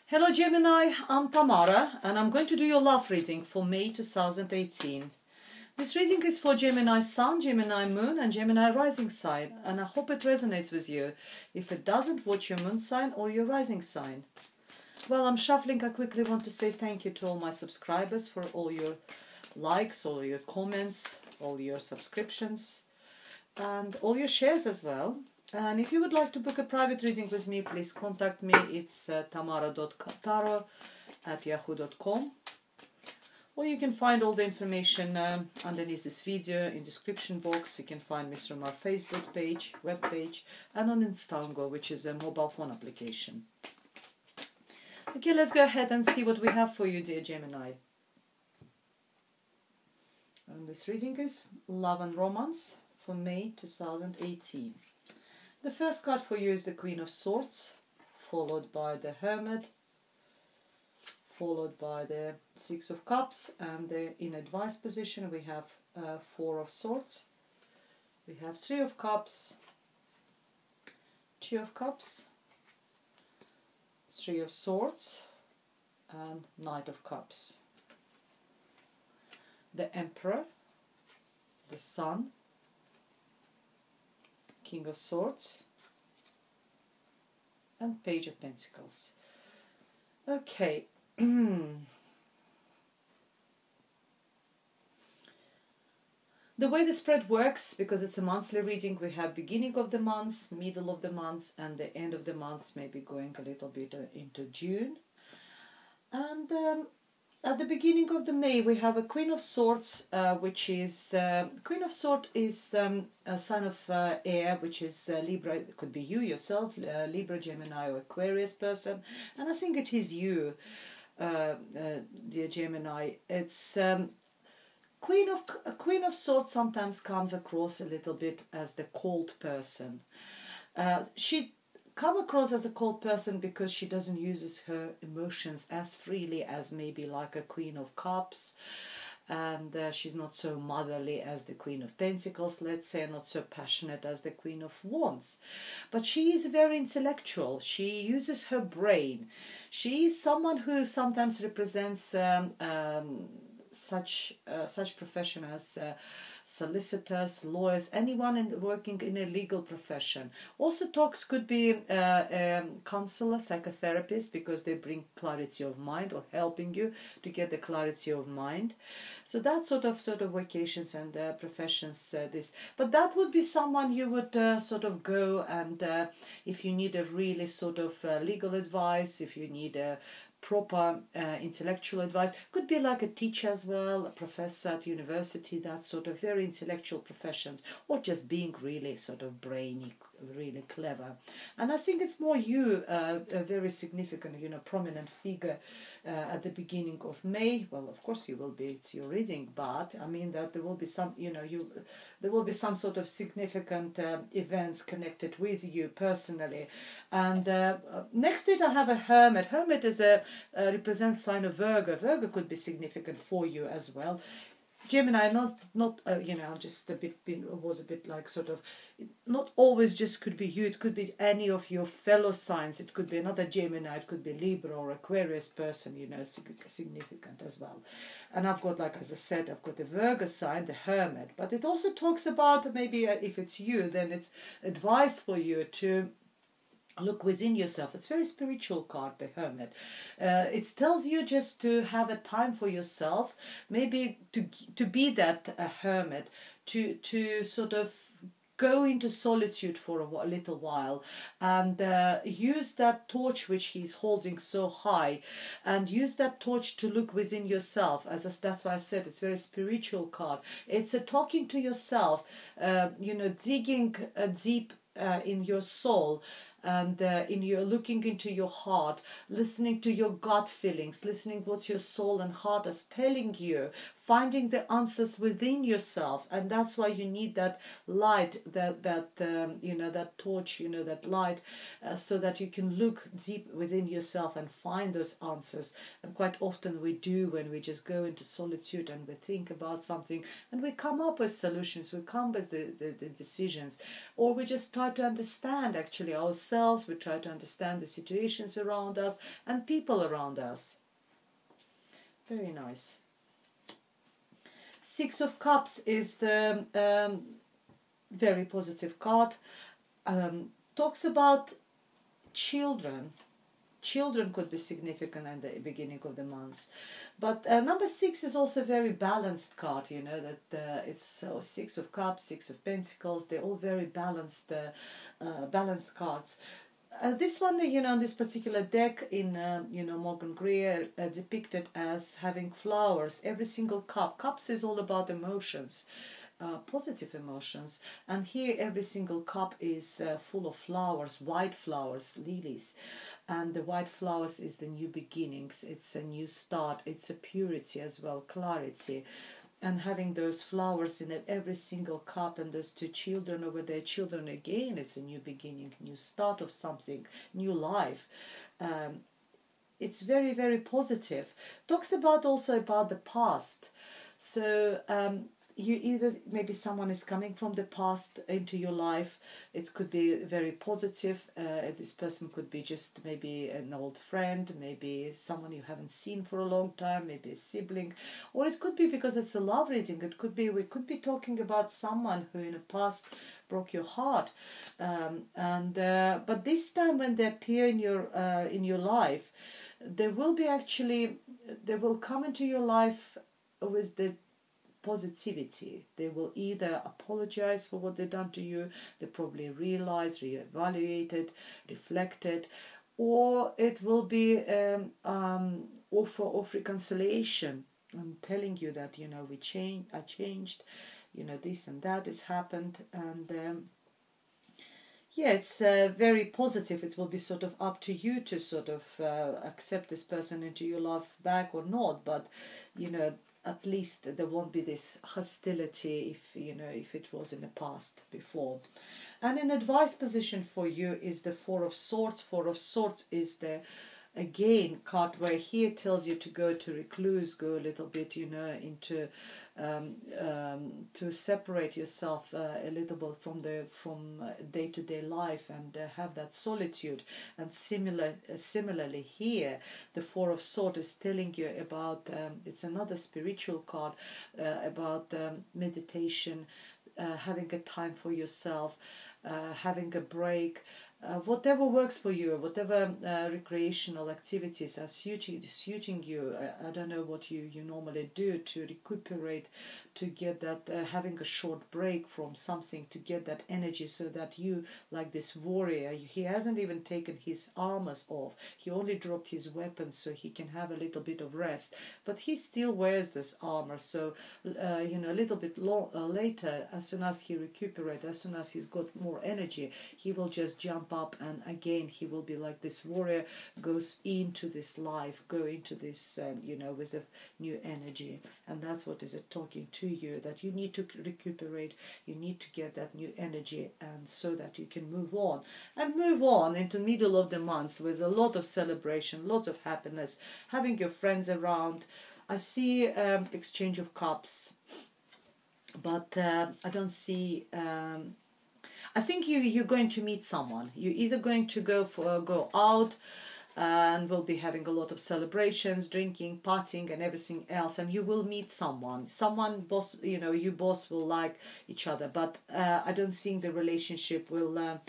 Hello Gemini, I'm Tamara and I'm going to do your love reading for May 2018. This reading is for Gemini Sun, Gemini Moon and Gemini Rising sign, and I hope it resonates with you. If it doesn't, watch your moon sign or your rising sign. While I'm shuffling, I quickly want to say thank you to all my subscribers for all your likes, all your comments, all your subscriptions and all your shares as well. And if you would like to book a private reading with me, please contact me. It's tamara.taro@yahoo.com. Or you can find all the information underneath this video in description box. You can find me from our Facebook page, web page, and on Instango, which is a mobile phone application. Okay, let's go ahead and see what we have for you, dear Gemini. And this reading is Love and Romance for May 2018. The first card for you is the Queen of Swords, followed by the Hermit, followed by the Six of Cups, and in advice position we have Four of Swords. We have Three of Cups, Two of Cups, Three of Swords, and Knight of Cups. The Emperor, the Sun, King of Swords, and Page of Pentacles. Okay. The way the spread works, because it's a monthly reading, we have beginning of the month, middle of the month, and the end of the month, maybe going a little bit into June. And at the beginning of the May, we have a Queen of Swords, which is Queen of Swords is a sign of air, which is Libra. It could be you yourself, Libra, Gemini, or Aquarius person, and I think it is you, dear Gemini. It's Queen of Swords sometimes comes across a little bit as the cold person. She come across as a cold person because she doesn't use her emotions as freely as maybe like a Queen of Cups, and she's not so motherly as the Queen of Pentacles, let's say, not so passionate as the Queen of Wands. But she is very intellectual. She uses her brain. She is someone who sometimes represents such profession as solicitors, lawyers, anyone working in a legal profession. Also talks could be counselor, psychotherapist, because they bring clarity of mind or helping you to get the clarity of mind. So that sort of vocations and professions this. But that would be someone you would sort of go and if you need a really sort of legal advice, if you need a proper intellectual advice, could be like a teacher as well, a professor at university, that sort of very intellectual professions, or just being really sort of brainy, really clever. And I think it's more you, a very significant, prominent figure at the beginning of May. Well, of course you will be, it's your reading, but I mean that there will be some, there will be some sort of significant events connected with you personally. And next to it I have a Hermit. Hermit is represents sign of Virgo. Virgo could be significant for you as well. Gemini, not just was a bit like sort of, not always just could be you. It could be any of your fellow signs. It could be another Gemini. It could be Libra or Aquarius person. Significant as well. And I've got, like as I said, I've got the Virgo sign, the Hermit. But it also talks about maybe if it's you, then it's advice for you to look within yourself. It's a very spiritual card, the Hermit. It tells you just to have a time for yourself, maybe to be that hermit, to sort of go into solitude for a little while and use that torch which he's holding so high, and use that torch to look within yourself. That's why I said it's a very spiritual card. It's a talking to yourself, digging deep in your soul, and looking into your heart, listening to your gut feelings, listening what your soul and heart is telling you, finding the answers within yourself. And that's why you need that light, that torch, that light, so that you can look deep within yourself and find those answers. And quite often we do, when we just go into solitude and we think about something and we come up with solutions, we come with the decisions, or we just try to understand actually ourselves ourselves, we try to understand the situations around us and people around us. Very nice. Six of Cups is the very positive card. Talks about children. Children could be significant at the beginning of the month. But number 6 is also a very balanced card, you know, that it's 6 of Cups, 6 of Pentacles, they're all very balanced cards. This one, you know, this particular deck in, you know, Morgan Greer depicted as having flowers. Every single cup. Cups is all about emotions, positive emotions. And here every single cup is full of flowers, white flowers, lilies. And the white flowers is the new beginnings. It's a new start. It's a purity as well, clarity. And having those flowers in every single cup, and those two children over there, children again, it's a new beginning, new start of something, new life. It's very, very positive. Talks about also about the past. So you either, maybe someone is coming from the past into your life. It could be very positive. This person could be just maybe an old friend, maybe someone you haven't seen for a long time, maybe a sibling, or it could be, because it's a love reading, it could be, we could be talking about someone who in the past broke your heart, but this time when they appear in your life, they will come into your life with the positivity. They will either apologize for what they've done to you, they probably realize, reevaluated, reflected, or it will be offer of reconciliation. I'm telling you that, you know, I changed, you know, this and that has happened, and yeah, it's very positive. It will be sort of up to you to sort of accept this person into your life back or not, but, you know, at least there won't be this hostility if it was in the past before. And an advice position for you is the Four of Swords. Four of Swords is the, again, card where here tells you to go to recluse, go a little bit, you know, into to separate yourself a little bit from day-to-day life, and have that solitude. And similarly here, the Four of Swords is telling you about, it's another spiritual card, about meditation, having a time for yourself, having a break, whatever works for you, whatever recreational activities are suiting you. I don't know what you normally do to recuperate, to get that, having a short break from something, to get that energy, so that you, like this warrior, he hasn't even taken his armors off, he only dropped his weapons so he can have a little bit of rest, but he still wears this armor. So you know, a little bit later, as soon as he recuperates, as soon as he's got more energy, he will just jump up, and again he will be like this warrior, goes into this life, go into this you know, with a new energy. And that's what is it talking to you, that you need to recuperate, you need to get that new energy, and so that you can move on into middle of the month with a lot of celebration, lots of happiness, having your friends around. I see exchange of cups, but I don't see I think you're going to meet someone. You're either going to go out, and we'll be having a lot of celebrations, drinking, partying, and everything else, and you will meet someone. Both, you know, you both will like each other, but I don't think the relationship will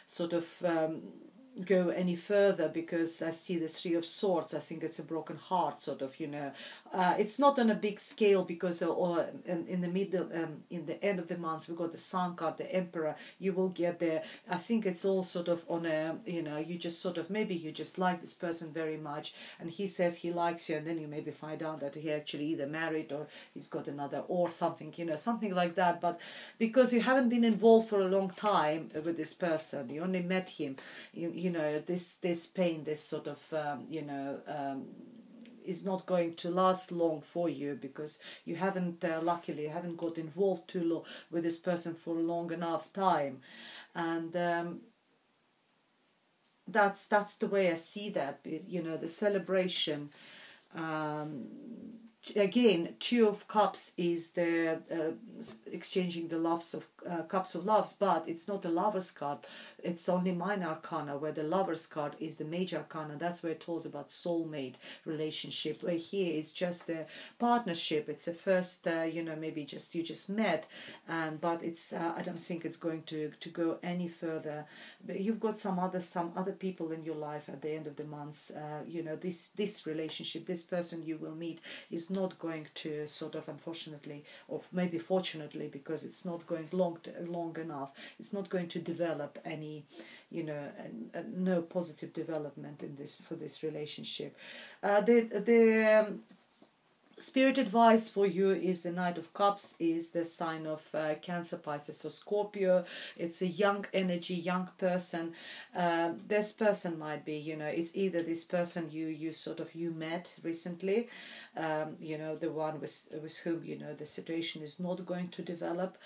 sort of go any further, because I see the Three of Swords. I think it's a broken heart, sort of, you know. It's not on a big scale, because in the middle, in the end of the month, we got the Sun card, the Emperor. You will get there. I think it's all sort of on a, you know, you just sort of, maybe you just like this person very much, and he says he likes you, and then you maybe find out that he actually either married, or he's got another, or something, you know, something like that. But because you haven't been involved for a long time with this person, you only met him, you know, this pain, this sort of, you know, is not going to last long for you, because you haven't, luckily, you haven't got involved too long with this person for a long enough time. And that's the way I see that, you know, the celebration. Again, Two of Cups is the exchanging the loves of Cups of Loves, but it's not a Lover's card. It's only minor arcana, where the Lover's card is the major arcana. That's where it talks about soulmate relationship, where here it's just a partnership. It's a first, maybe just you just met, but it's I don't think it's going to go any further. But you've got some other people in your life at the end of the month. This relationship, this person you will meet is not going to sort of, unfortunately, or maybe fortunately, because it's not going long enough, it's not going to develop any, no positive development in this for this relationship. The Spirit advice for you is the Knight of Cups, is the sign of Cancer, Pisces or Scorpio. It's a young energy, young person. This person might be, it's either this person you met recently, the one with whom, the situation is not going to develop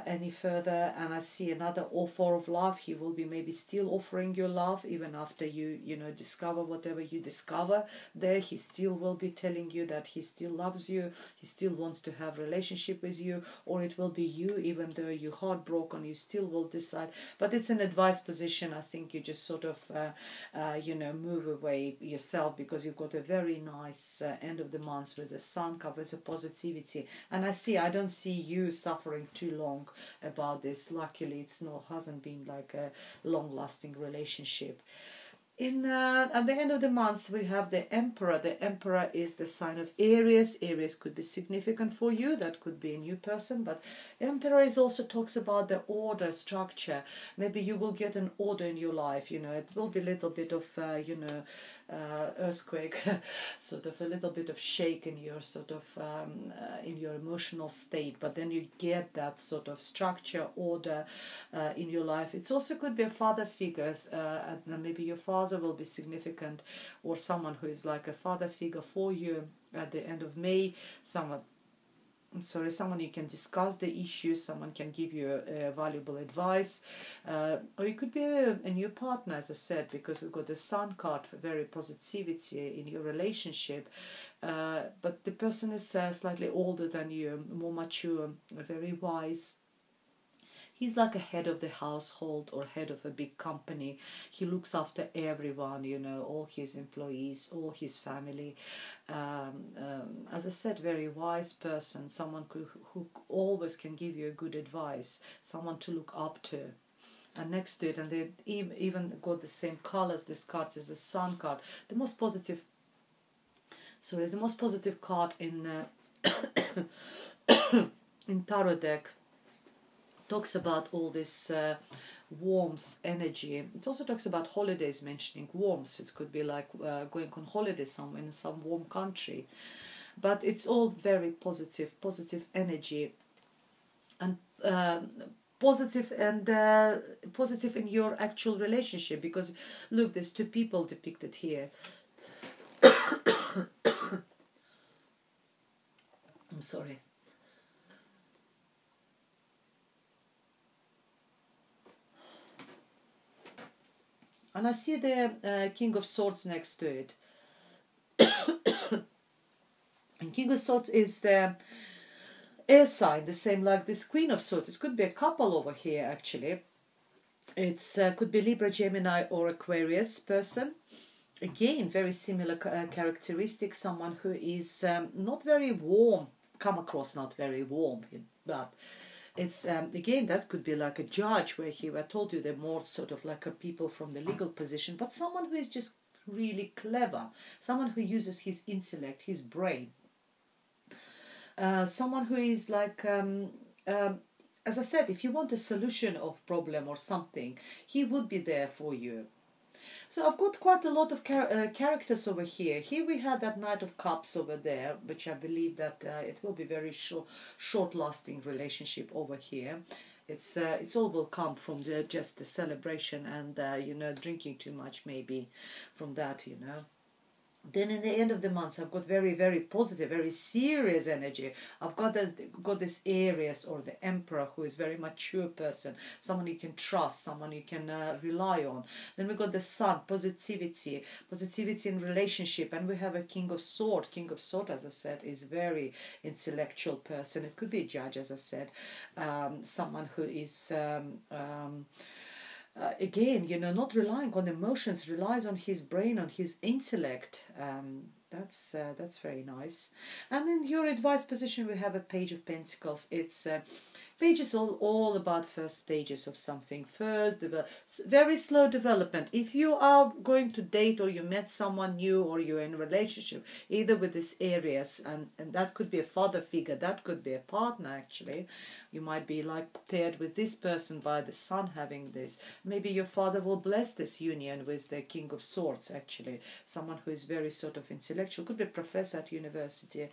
any further. And I see another offer of love. He will be maybe still offering you love even after you, discover whatever you discover there. He still will be telling you that he still loves you, he still wants to have relationship with you, or it will be you, even though you're heartbroken, you still will decide. But it's an advice position. I think you just sort of move away yourself, because you've got a very nice end of the month with the Sun covers a positivity. And I don't see you suffering too long about this. Luckily, hasn't been like a long-lasting relationship. At the end of the month, we have the Emperor. The Emperor is the sign of Aries. Aries could be significant for you. That could be a new person. But Emperor also talks about the order, structure. Maybe you will get an order in your life. It will be a little bit of, earthquake, sort of a little bit of shake in your sort of in your emotional state. But then you get that sort of structure, order in your life. It also could be a father figure. Maybe your father will be significant, or someone who is like a father figure for you at the end of May. Someone you can discuss the issues, someone can give you valuable advice, or it could be a new partner, as I said, because we've got the Sun card, very positivity in your relationship, but the person is slightly older than you, more mature, very wise. He's like a head of the household or head of a big company. He looks after everyone, all his employees, all his family. As I said, very wise person, someone who always can give you a good advice, someone to look up to. And next to it, and they even got the same colors, this card is the Sun card. The most positive card in in tarot deck. Talks about all this warmth, energy. It also talks about holidays, mentioning warmth. It could be like going on holiday somewhere in some warm country. But it's all very positive energy, and positive in your actual relationship, because look, there's two people depicted here. I'm sorry. And I see the King of Swords next to it. And King of Swords is the air sign, the same like this Queen of Swords. It could be a couple over here, actually. It's could be Libra, Gemini or Aquarius person. Again, very similar characteristics. Someone who is not very warm, come across not very warm, but it's again, that could be like a judge, where I told you they're more sort of like a people from the legal position, but someone who is just really clever, someone who uses his intellect, his brain, someone who is like as I said, if you want a solution of problem or something, he would be there for you. So I've got quite a lot of characters over here. Here we had that Knight of Cups over there, which I believe that it will be very short-lasting relationship over here. It's all will come from just the celebration and drinking too much maybe from that. Then in the end of the month, I've got very, very positive, very serious energy. I've got this Aries or the Emperor, who is very mature person, someone you can trust, someone you can rely on. Then we got the Sun, positivity, positivity in relationship, and we have a King of Swords. King of Swords, as I said, is very intellectual person. It could be a judge, as I said, someone who is. Again, not relying on emotions, relies on his brain, on his intellect. That's very nice. And in your advice position, we have a Page of Pentacles. It's Page is all about first stages of something. Very slow development. If you are going to date, or you met someone new, or you're in a relationship, either with this Aries, and that could be a father figure, that could be a partner actually. You might be like paired with this person by the Sun having this. Maybe your father will bless this union with the King of Swords actually. Someone who is very sort of intellectual, could be a professor at university.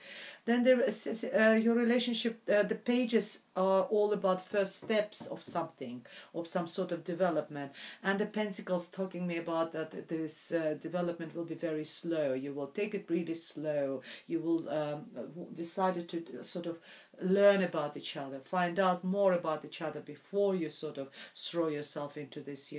Then there is your relationship, the pages are all about first steps of something, of some sort of development. And the Pentacles talking me about that this development will be very slow. You will take it really slow. You will decide to sort of learn about each other, find out more about each other before you sort of throw yourself into this,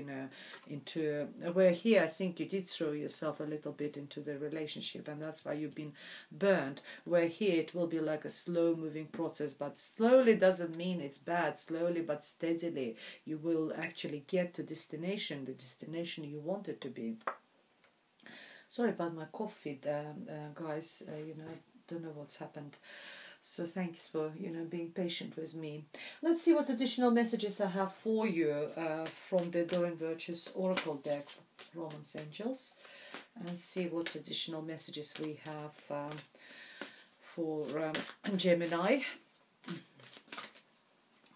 into where here I think you did throw yourself a little bit into the relationship, and that's why you've been burned. Where here it will be like a slow moving process, but slowly doesn't mean it's bad. Slowly but steadily you will actually get to destination, the destination you want it to be. Sorry about my cough, guys. I don't know what's happened. So thanks for being patient with me. Let's see what additional messages I have for you from the Doreen Virtue's Oracle deck, Romance Angels, and see what additional messages we have for Gemini.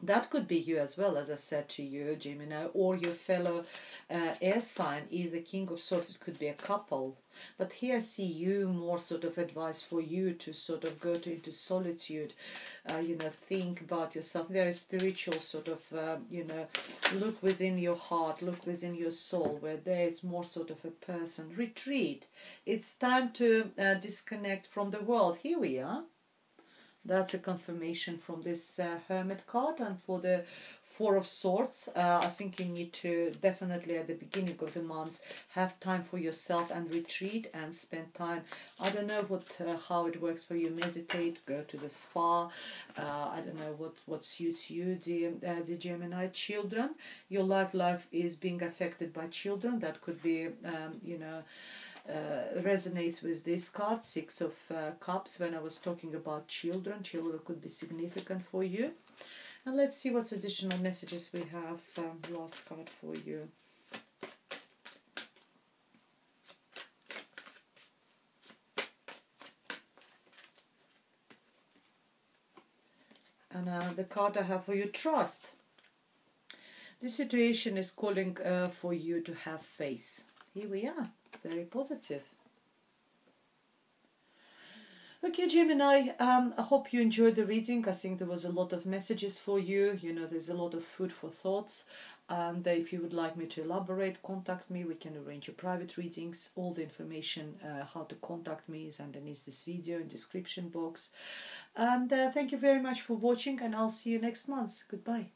That could be you as well, as I said to you, Gemini, or your fellow air sign is the King of Swords. It could be a couple. But here I see you, more sort of advice for you to sort of go into solitude, think about yourself, very spiritual sort of, look within your heart, look within your soul, where there it's more sort of a person. Retreat. It's time to disconnect from the world. Here we are. That's a confirmation from this Hermit card. And for the Four of Swords, I think you need to definitely at the beginning of the month have time for yourself and retreat and spend time. I don't know how it works for you. Meditate, go to the spa. I don't know what suits you, the Gemini. Children, your life is being affected by children. That could be, resonates with this card, Six of Cups. When I was talking about children could be significant for you. And let's see what additional messages we have. Last card for you. And the card I have for you, Trust. This situation is calling for you to have faith. Here we are. Very positive. Okay, Gemini, I hope you enjoyed the reading. I think there was a lot of messages for you. There's a lot of food for thoughts. And if you would like me to elaborate, contact me. We can arrange your private readings. All the information how to contact me is underneath this video in description box. And thank you very much for watching, and I'll see you next month. Goodbye.